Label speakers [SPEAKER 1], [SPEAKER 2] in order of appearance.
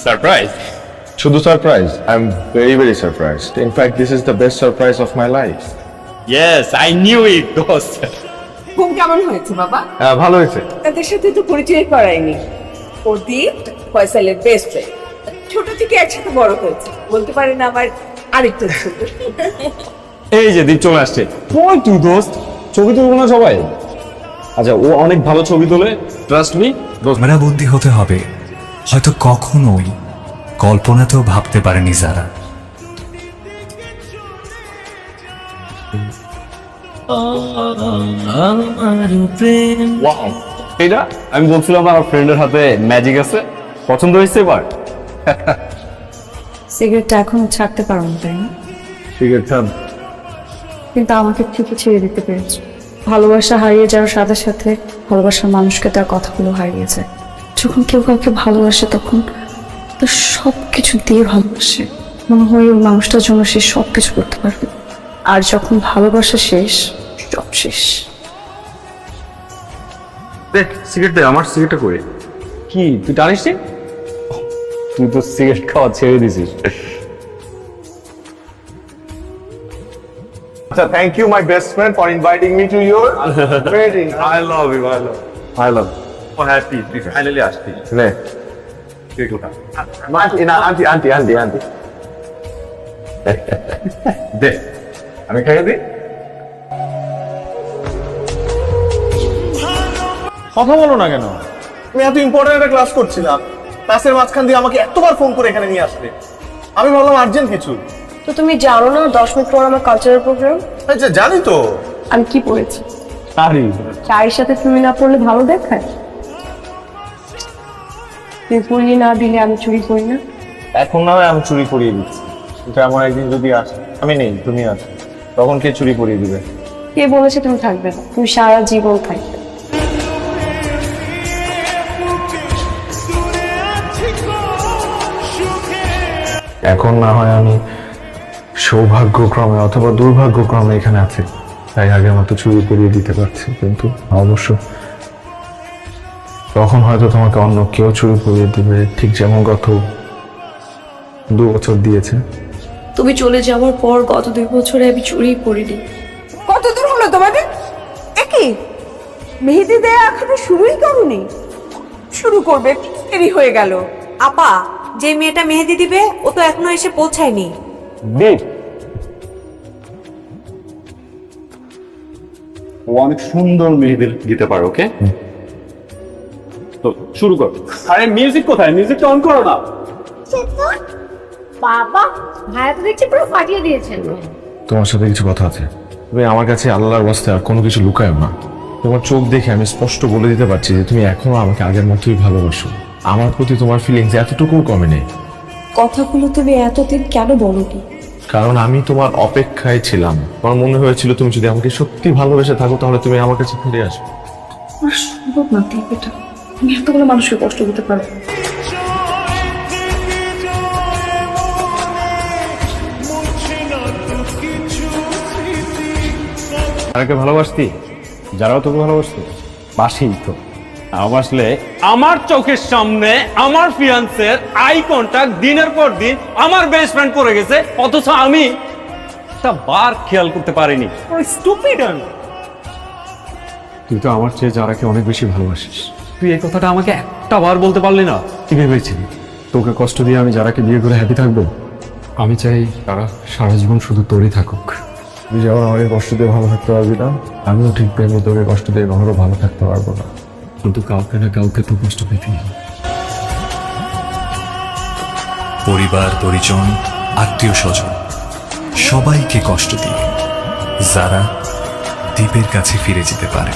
[SPEAKER 1] Surprise.
[SPEAKER 2] শুধু surprise, I am very surprised. In fact this is the best surprise of my life.
[SPEAKER 1] Yes, I knew it দোস্ত।
[SPEAKER 3] ঘুম কেমন হয়েছে বাবা?
[SPEAKER 2] হ্যাঁ, ভালো হয়েছে।
[SPEAKER 3] তাদের সাথে তো পরিচয় করায়নি। প্রদীপ ফয়সালের বেস্ট ফ্রেন্ড, ছোট থেকে একসাথে বড় হয়েছে, বলতে পারেন আমার আরেকটা ছোট।
[SPEAKER 1] এই যে দীপ চলে আসছে। কই তুই দোস্ত? ছবি তুলবো না সবাই? আচ্ছা, ও অনেক ভালো ছবি তোলে, ট্রাস্ট মি।
[SPEAKER 4] ক্যামেরাবন্দী হতে হবে, হয়তো কখনোই কল্পনাতেও ভাবতে পারেনি যারা।
[SPEAKER 1] ওয়াও, এইটা আমি বলছিলাম আমার ফ্রেন্ডের হাতে ম্যাজিক আছে। পছন্দ হয়েছে এবার?
[SPEAKER 5] সিগারেটটা এখনো ছাড়তে পারো না, তাই না?
[SPEAKER 2] সিগারেটটা
[SPEAKER 5] কিন্তু আমাকে ঠিক ছেড়ে দিতে পেরেছো। ভালোবাসা হারিয়ে যাওয়ার সাথে সাথে ভালোবাসার মানুষকে তার কথাগুলো হারিয়ে যায়। যখন কেউ কাউকে ভালোবাসে তখন তো সব কিছু দিয়ে ভালোবাসে, মনে হয় ওই মানুষটার জন্য সে সব কিছু করতে পারবে। আর যখন ভালোবাসা শেষ, সব শেষ।
[SPEAKER 2] দেখ, সিগারেট দে, আমার সিগারেটটা করে।
[SPEAKER 1] কি তুই জানিস নি? তুই তো সিগারেট খাওয়া ছেড়ে দিছিস।
[SPEAKER 2] আচ্ছা, thank you my best friend for inviting me to your wedding. I love you, I love
[SPEAKER 6] So happy তুই ফাইনালি আসলি।
[SPEAKER 2] নে
[SPEAKER 6] কেক ওটা
[SPEAKER 2] আন্টি
[SPEAKER 6] দে, আমি খাইয়ে দিই।
[SPEAKER 7] কথা বলো না কেন? আমি এত ইম্পর্টেন্ট একটা ক্লাস করছিলাম, ক্লাসের মাঝখান দিয়ে আমাকে এতবার ফোন করে এখানে নিয়ে আসলে। আমি ভাবলাম আর্জেন্ট কিছু।
[SPEAKER 5] তো তুমি জানো না 10 মিনিট পর আমার কালচারাল প্রোগ্রাম?
[SPEAKER 7] আচ্ছা, জানি তো।
[SPEAKER 5] আমি কি পড়েছি?
[SPEAKER 1] শাড়ি।
[SPEAKER 5] শাড়ির সাথে তুমি না পড়লে ভালো দেখায়? তুমি পরিয়ে না দিলে আমি চুরি করি না?
[SPEAKER 7] এখন না হয় আমি চুরি করিয়ে দিচ্ছি, কিন্তু এমন একদিন যদি আসে, আমি নেই, তুমি আছো, তখন কে চুরি করিয়ে দিবে?
[SPEAKER 5] কে বলেছে তুমি থাকবে না? তুমি সারা জীবন থাকবে।
[SPEAKER 2] এখন না হয় আমি সৌভাগ্যক্রমে অথবা দুর্ভাগ্যক্রমে এখানে আছি, তাই আগের মতো চুরি করিয়ে দিতে পারছি, কিন্তু অবশ্য তখন হয়তো তোমাকে অন্য কেউ চুরি করিয়ে দিবে, ঠিক যেমন গত 2 বছর দিয়েছে।
[SPEAKER 5] তুমি চলে যাওয়ার পর গত 2 বছরে আমি চুরি করিনি।
[SPEAKER 3] কত দূর হলো তোমাদের? একই মেহেদি দেয়া এখনো শুরুই করনি? শুরু করবে, দেরি হয়ে গেল।
[SPEAKER 8] আপা, যে মেয়েটা মেহেদি দিবে ও তো এখনো এসে পৌঁছায়নি।
[SPEAKER 1] দীপ, ও অনেক সুন্দর মেহেদি দিতে পারে, ওকে? তো শুরু কর। আরে মিউজিক কোথায়? মিউজিকটা অন করো না।
[SPEAKER 8] বাবা, ভাইয়া তো দেখছি পুরো ফাটিয়ে দিয়েছেন।
[SPEAKER 2] তোমার সাথে কিছু কথা আছে। তুমি আমার কাছে আল্লাহর ওয়াস্তে আর কোনো কিছু লুকায়ও না। তোমার চোখ দেখে আমি স্পষ্ট বলে দিতে পারছি যে তুমি এখনো আমাকে আগের মতোই ভালোবাসো। আমার প্রতি তোমার ফিলিংস এতটুকুও কমে নেই।
[SPEAKER 5] কথাগুলো তুমি এতদিন কেন বলোনি?
[SPEAKER 2] কারণ আমি তোমার অপেক্ষায় ছিলাম। আমার মনে হয়েছিল তুমি যদি আমাকে সত্যি ভালোবেসে থাকো তাহলে তুমি আমার কাছে ফিরে আসো।
[SPEAKER 5] আমার সম্ভব না ঠিক এটা। আমি এতগুলো মানুষকে কষ্ট দিতে পারবো না।
[SPEAKER 1] যারাকে ভালোবাসতি, যারাও তোকে ভালোবাসতো, বাসি তো। ভালোবাসলে আমার চোখের সামনে আমার ফিয়ান্সের আই কন্টাক্ট দিনের পর দিন আমার বেস্ট ফ্রেন্ড পড়ে গেছে, অথচ আমি একটা বার খেয়াল করতে পারিনি। স্টুপিড আমি। তুই তো আমার চেয়ে যারাকে অনেক বেশি ভালোবাসিস। তুই এই কথাটা আমাকে একটা বার বলতে পারলি না? কি ভেবেছিলি তোকে কষ্ট দিয়ে আমি যারাকে বিয়ে করে হ্যাপি থাকবো? আমি চাই তারা সারা জীবন শুধু তোরই থাকুক।
[SPEAKER 2] তুই যেমন আমাকে কষ্ট দিয়ে ভালো থাকতে পারবি না, আমিও ঠিক তেমনি তোকে কষ্ট দিয়ে কখনো ভালো থাকতে পারবো না।
[SPEAKER 1] কিন্তু কাউকে না কাউকে তো কষ্ট পেতেই হবে।
[SPEAKER 4] পরিবার, পরিজন, আত্মীয় স্বজন সবাইকে কষ্ট দিয়ে যারা দ্বীপের কাছে ফিরে যেতে পারে।